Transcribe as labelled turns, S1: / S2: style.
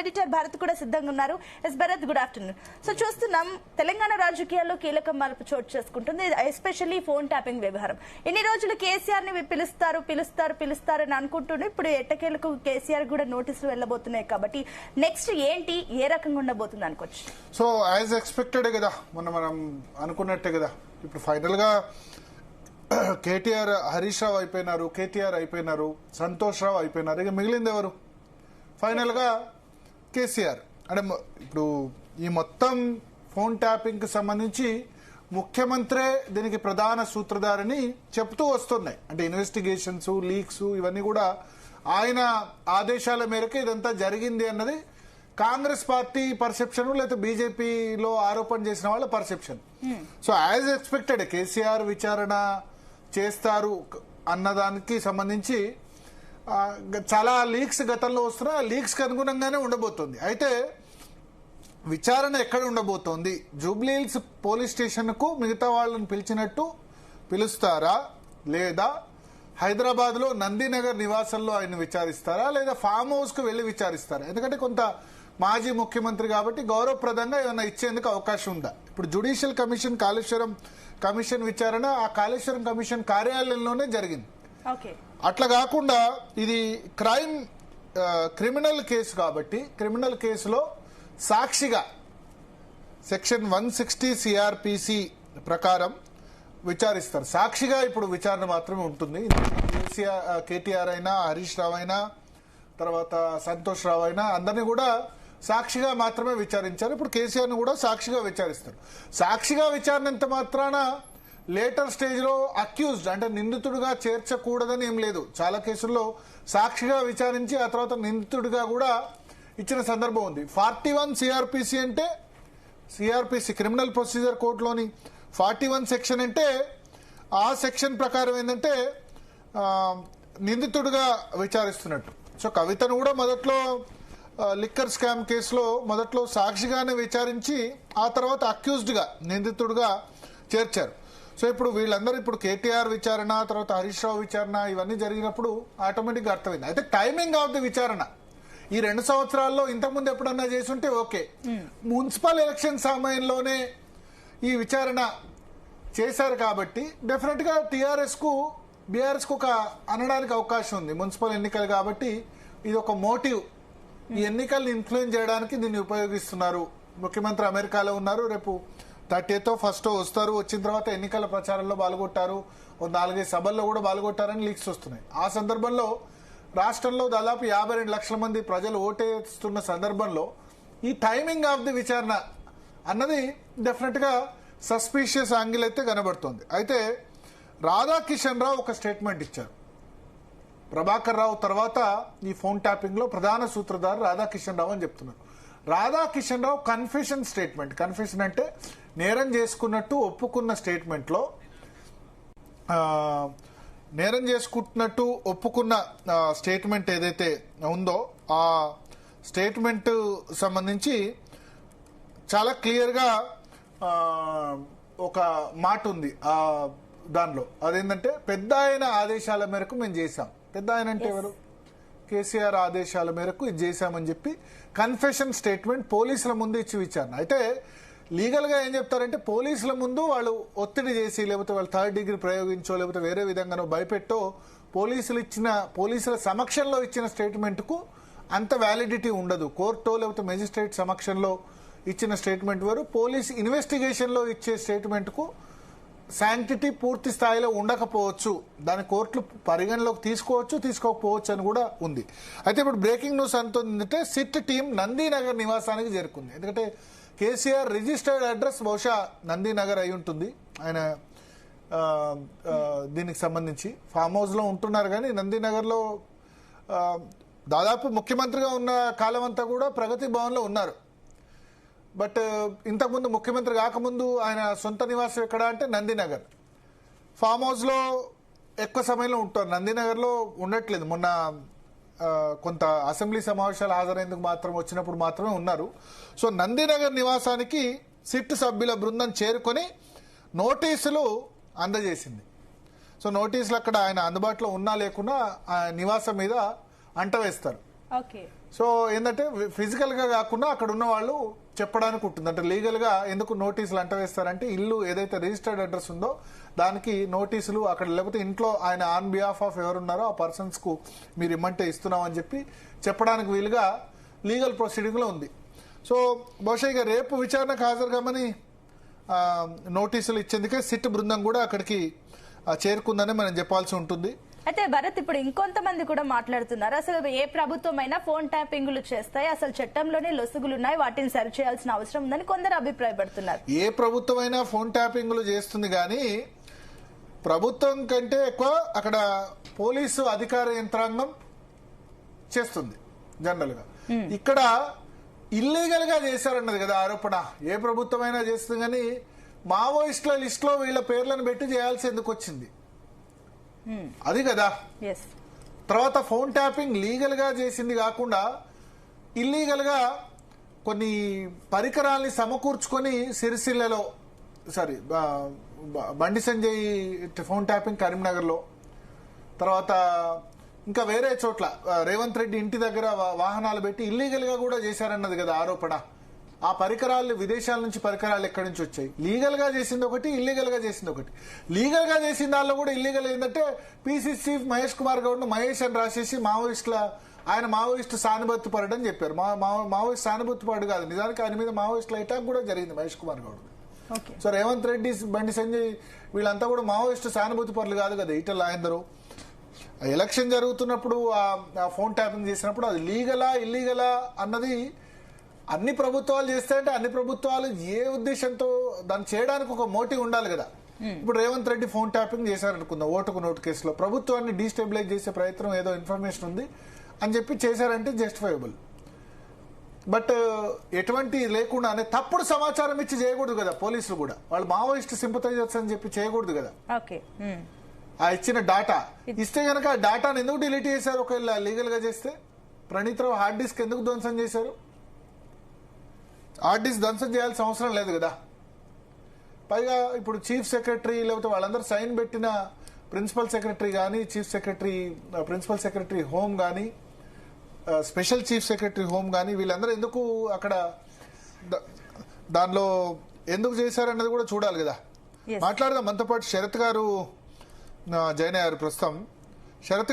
S1: Editor Bharat కూడా సిద్ధంగా ఉన్నారు. Yes Bharat, good afternoon. So చూస్తున్నాం తెలంగాణ రాజకీయాల్లో కీలక మార్పు చోటు చేసుకుంటుంది, ఎస్పెషల్లీ ఫోన్ ట్యాపింగ్ వ్యవహారం. ఎన్ని రోజులు కేసీఆర్ ని పిలుస్తారు అని అనుకుంటుండే ఇప్పుడు ఎట్టకేలకు కేసీఆర్ కూడా నోటీసులు వెళ్ళబోతున్నాయి. కాబట్టి నెక్స్ట్ ఏంటి, ఏ రకంగా ఉండబోతుంది అనుకోవచ్చు?
S2: సో యాజ్ ఎక్స్పెక్టెడ్ కదా, మనం అనుకున్నట్టే కదా. ఇప్పుడు ఫైనల్ గా కేటీఆర్, హరీష్ రావు అయిపోయినారు, కేటీఆర్ అయిపోయినారు, సంతోష్ రావు అయిపోయినారు. ఇక మిగిలింది ఎవరు? ఫైనల్ గా కేసీఆర్. అంటే ఇప్పుడు ఈ మొత్తం ఫోన్ ట్యాపింగ్ కి సంబంధించి ముఖ్యమంత్రే దీనికి ప్రధాన సూత్రధారిని చెప్తూ వస్తున్నాయి. అంటే ఇన్వెస్టిగేషన్స్, లీక్స్ ఇవన్నీ కూడా ఆయన ఆదేశాల మేరకు ఇదంతా జరిగింది అన్నది కాంగ్రెస్ పార్టీ పర్సెప్షన్, లేకపోతే బీజేపీలో ఆరోపణ చేసిన వాళ్ళ perception. So as expected KCR విచారణ చేస్తారు అన్నదానికి సంబంధించి చాలా లీక్స్ గతంలో వస్తున్నాయి. ఆ లీక్స్ కి అనుగుణంగానే ఉండబోతోంది. అయితే విచారణ ఎక్కడ ఉండబోతోంది? జూబ్లీహిల్స్ పోలీస్ స్టేషన్ కు మిగతా వాళ్ళని పిలిచినట్టు పిలుస్తారా, లేదా హైదరాబాద్ లో నందినగర్ నివాసంలో ఆయన విచారిస్తారా, లేదా ఫామ్ హౌస్ కు వెళ్లి విచారిస్తారా? ఎందుకంటే కొంత మాజీ ముఖ్యమంత్రి కాబట్టి గౌరవప్రదంగా ఏమైనా ఇచ్చేందుకు అవకాశం ఉందా? ఇప్పుడు జ్యుడిషియల్ కమిషన్, కాళేశ్వరం కమిషన్ విచారణ ఆ కాళేశ్వరం కమిషన్ కార్యాలయంలోనే జరిగింది. అట్లా కాకుండా ఇది క్రిమినల్ కేసు కాబట్టి క్రిమినల్ కేసులో సాక్షిగా సెక్షన్ 160 సిఆర్పిసి ప్రకారం విచారిస్తారు. సాక్షిగా ఇప్పుడు విచారణ మాత్రమే ఉంటుంది. కేటీఆర్ అయినా, హరీష్ రావు అయినా, తర్వాత సంతోష్ రావు అయినా అందరినీ కూడా సాక్షిగా మాత్రమే విచారించారు. ఇప్పుడు కేసీఆర్ ను కూడా సాక్షిగా విచారిస్తారు. సాక్షిగా విచారణంత మాత్రాన లేటర్ స్టేజ్ లో అక్యూజ్డ్ అంటే నిందితుడిగా చేర్చకూడదని ఏం లేదు. చాలా కేసుల్లో సాక్షిగా విచారించి ఆ తర్వాత నిందితుడిగా కూడా ఇచ్చిన సందర్భం ఉంది. 41 సిఆర్పిసి అంటే సిఆర్పిసి క్రిమినల్ ప్రొసీజర్ కోడ్లోని 41 సెక్షన్ అంటే ఆ సెక్షన్ ప్రకారం ఏంటంటే నిందితుడిగా విచారిస్తున్నట్టు. సో కవితను కూడా మొదట్లో లిక్కర్ స్కామ్ కేసులో మొదట్లో సాక్షిగానే విచారించి ఆ తర్వాత అక్యూజ్డ్ గా నిందితుడిగా చేర్చారు. సో ఇప్పుడు వీళ్ళందరూ ఇప్పుడు కేటీఆర్ విచారణ, తర్వాత హరీష్ రావు విచారణ ఇవన్నీ జరిగినప్పుడు ఆటోమేటిక్ గా అర్థమైంది. అయితే టైమింగ్ ఆఫ్ ది విచారణ ఈ 2 సంవత్సరాల్లో ఇంతకుముందు ఎప్పుడన్నా చేసుంటే ఓకే. మున్సిపల్ ఎలక్షన్ సమయంలోనే ఈ విచారణ చేశారు కాబట్టి డెఫినెట్ గా బీఆర్ఎస్ కు ఒక అనడానికి అవకాశం ఉంది. మున్సిపల్ ఎన్నికలు కాబట్టి ఇది ఒక మోటివ్. ఈ ఎన్నికల్ని ఇన్ఫ్లుయెన్స్ చేయడానికి దీన్ని ఉపయోగిస్తున్నారు. ముఖ్యమంత్రి అమెరికాలో ఉన్నారు, రేపు 30th, 1st వస్తారు. వచ్చిన తర్వాత ఎన్నికల ప్రచారంలో పాల్గొంటారు, 4-5 సభల్లో కూడా పాల్గొంటారని లీక్స్ వస్తున్నాయి. ఆ సందర్భంలో రాష్ట్రంలో దాదాపు 52 లక్షల మంది ప్రజలు ఓటేస్తున్న సందర్భంలో ఈ టైమింగ్ ఆఫ్ ది విచారణ అన్నది డెఫినెట్ గా సస్పీషియస్ యాంగిల్ అయితే కనబడుతోంది. అయితే రాధాకిషన్ రావు ఒక స్టేట్మెంట్ ఇచ్చారు. ప్రభాకర్ రావు తర్వాత ఈ ఫోన్ ట్యాపింగ్ లో ప్రధాన సూత్రధారు రాధాకిషన్ రావు అని చెప్తున్నారు. రాధాకిషన్ రావు కన్ఫెషన్ స్టేట్మెంట్, కన్ఫెషన్ అంటే నేరం చేసుకున్నట్టు ఒప్పుకున్న స్టేట్మెంట్ లో నేరం చేసుకుంటున్నట్టు ఒప్పుకున్న స్టేట్మెంట్ ఏదైతే ఉందో ఆ స్టేట్మెంట్ సంబంధించి చాలా క్లియర్ గా ఒక మాట ఉంది దానిలో. అదేంటంటే పెద్ద ఆయన ఆదేశాల మేరకు మేము చేశాం. పెద్ద ఆయన అంటే ఎవరు? కేసీఆర్ ఆదేశాల మేరకు ఇది చేశామని చెప్పి కన్ఫెషన్ స్టేట్మెంట్ పోలీసుల ముందు ఇచ్చి విచారణ. అయితే లీగల్ గా ఏం చెప్తారంటే పోలీసుల ముందు వాళ్ళు ఒత్తిడి చేసి, లేకపోతే వాళ్ళు 3rd డిగ్రీ ప్రయోగించో, లేకపోతే వేరే విధంగానో భయపెట్టో పోలీసుల సమక్షంలో ఇచ్చిన స్టేట్మెంట్ కు అంత వ్యాలిడిటీ ఉండదు. కోర్టో లేకపోతే మెజిస్ట్రేట్ సమక్షంలో ఇచ్చిన స్టేట్మెంట్ వేరు. పోలీస్ ఇన్వెస్టిగేషన్ లో ఇచ్చే స్టేట్మెంట్ కు శాంక్టిటీ పూర్తి స్థాయిలో ఉండకపోవచ్చు. దాని కోర్టులు పరిగణలోకి తీసుకోకపోవచ్చు అని కూడా ఉంది. అయితే ఇప్పుడు బ్రేకింగ్ న్యూస్ అంటుందంటే సిట్ టీం నందినగర్ నివాసానికి చేరుకుంది. ఎందుకంటే కేసీఆర్ రిజిస్టర్డ్ అడ్రస్ బహుశా నందినగర్ అయి ఉంటుంది. ఆయన దీనికి సంబంధించి ఫామ్ హౌస్ లో ఉంటున్నారు, కానీ నందినగర్ లో దాదాపు ముఖ్యమంత్రిగా ఉన్న కాలం అంతా కూడా ప్రగతి భవన్ లో ఉన్నారు. బట్ ఇంతకుముందు ముఖ్యమంత్రి కాకముందు ఆయన సొంత నివాసం ఎక్కడ అంటే నందినగర్. ఫామ్ హౌస్ లో ఎక్కువ సమయంలో ఉంటారు, నందినగర్ లో ఉండట్లేదు. మొన్న కొంత అసెంబ్లీ సమావేశాలు హాజరైనందుకు మాత్రం వచ్చినప్పుడు మాత్రమే ఉన్నారు. సో నందినగర్ నివాసానికి సిట్ సభ్యుల బృందం చేరుకొని నోటీసులు అందజేసింది. సో నోటీసులు అక్కడ ఆయన అందుబాటులో ఉన్నా లేకున్నా ఆ నివాసం మీద అంటవేస్తారు.
S1: ఓకే.
S2: సో ఏంటంటే ఫిజికల్ గా కాకుండా అక్కడ ఉన్న వాళ్ళు చెప్పడానికి ఉంటుంది. అంటే లీగల్ గా ఎందుకు నోటీసులు అంటవేస్తారంటే ఇల్లు ఏదైతే రిజిస్టర్డ్ అడ్రస్ ఉందో దానికి నోటీసులు అక్కడ, లేకపోతే ఇంట్లో ఆయన ఆన్ బిహాఫ్ ఆఫ్ ఎవరున్నారో ఆ పర్సన్స్ కు మీరు ఇమ్మంటే ఇస్తున్నాం అని చెప్పి చెప్పడానికి వీలుగా లీగల్ ప్రొసీడింగ్ లో ఉంది. సో బహుశా ఇక రేపు విచారణకు హాజరు కమ్మని నోటీసులు ఇచ్చేందుకే సిట్ బృందం కూడా అక్కడికి చేరుకుందని మనం చెప్పాల్సి ఉంటుంది.
S1: అయితే భరత్, ఇప్పుడు ఇంకొంతమంది కూడా మాట్లాడుతున్నారు, అసలు ఏ ప్రభుత్వం అయినా ఫోన్ ట్యాపింగ్లు చేస్తాయి, అసలు చట్టంలోనే లొసుగులున్నాయి, వాటిని సరి చేయాల్సిన అవసరం ఉందని కొందరు అభిప్రాయపడుతున్నారు.
S2: ఏ ప్రభుత్వం అయినా ఫోన్ ట్యాపింగ్లు చేస్తుంది, కానీ ప్రభుత్వం కంటే ఎక్కువ అక్కడ పోలీసు అధికార యంత్రాంగం చేస్తుంది జనరల్ గా. ఇక్కడ ఇల్లీగల్ గా చేశారన్నది కదా ఆరోపణ. ఏ ప్రభుత్వం అయినా చేస్తుంది, కానీ మావోయిస్టుల లిస్ట్ లో వీళ్ళ పేర్లను పెట్టి చేయాల్సి ఎందుకు వచ్చింది, అది కదా. తర్వాత ఫోన్ ట్యాపింగ్ లీగల్ గా చేసింది కాకుండా ఇల్లీగల్ గా కొన్ని పరికరాల్ని సమకూర్చుకొని సిరిసిల్లలో, sorry Bandi Sanjay phone tapping Karimnagar లో, తర్వాత ఇంకా వేరే చోట్ల రేవంత్ రెడ్డి ఇంటి దగ్గర వాహనాలు పెట్టి ఇల్లీగల్ గా కూడా చేశారన్నది కదా ఆరోపణ. ఆ పరికరాలు విదేశాల నుంచి పరికరాలు ఎక్కడి నుంచి వచ్చాయి? లీగల్ గా చేసింది ఒకటి, ఇల్లీగల్ గా చేసింది ఒకటి. లీగల్ గా చేసిన దానిలో కూడా ఇల్లీగల్ ఏంటంటే పిసిసి చీఫ్ మహేష్ కుమార్ గౌడ్ ను మహేష్ అని రాసేసి ఆయన మావోయిస్టు సానుభూతి పరుడు అని చెప్పారు. మావోయిస్ట్ సానుభూతి పరుడు కాదు, నిజానికి ఆయన మీద మావోయిస్టుల అటాక్ కూడా జరిగింది మహేష్ కుమార్ గౌడ్. సో రేవంత్ రెడ్డి, బండి సంజయ్ వీళ్ళంతా కూడా మావోయిస్టు సానుభూతి పరులు కాదు కదా. ఈటెల రాజేందర్ ఎలక్షన్ జరుగుతున్నప్పుడు ఆ ఫోన్ ట్యాపింగ్ చేసినప్పుడు అది లీగలా ఇల్లీగలా అన్నది అన్ని ప్రభుత్వాలు చేస్తాయంటే అన్ని ప్రభుత్వాలు ఏ ఉద్దేశంతో దాన్ని చేయడానికి ఒక మోటివ్ ఉండాలి కదా. ఇప్పుడు రేవంత్ రెడ్డి ఫోన్ ట్యాపింగ్ చేశారనుకుందాం ఓటుకు నోటు కేసులో, ప్రభుత్వాన్ని డీస్టెబిలైజ్ చేసే ప్రయత్నం ఏదో ఇన్ఫర్మేషన్ ఉంది అని చెప్పి చేశారంటే జస్టిఫైబుల్. బట్ ఎటువంటి లేకుండానే తప్పుడు సమాచారం ఇచ్చి చేయకూడదు కదా. పోలీసులు కూడా వాళ్ళు మావోయిస్ట్ సింపథైజర్స్ అని చెప్పి చేయకూడదు కదా. ఆ ఇచ్చిన డాటా ఇస్తే గనక ఆ డాటాను ఎందుకు డిలీట్ చేశారు? ఒకవేళ లీగల్ గా చేస్తే ప్రణీత్ రావు హార్డ్ డిస్క్ ఎందుకు ధ్వంసం చేశారు? హార్డ్ డిస్క్ ధ్వంసం చేయాల్సిన అవసరం లేదు కదా. పైగా ఇప్పుడు చీఫ్ సెక్రటరీ లేకపోతే వాళ్ళందరూ సైన్ పెట్టిన ప్రిన్సిపల్ సెక్రటరీ కానీ, chief secretary, principal secretary home కానీ, స్పెషల్ చీఫ్ సెక్రటరీ హోమ్ కానీ వీళ్ళందరూ ఎందుకు అక్కడ దానిలో ఎందుకు చేశారన్నది కూడా చూడాలి కదా. మాట్లాడదాం. మనతో పాటు శరత్ గారు జాయిన్ అయ్యారు ప్రస్తుతం. శరత్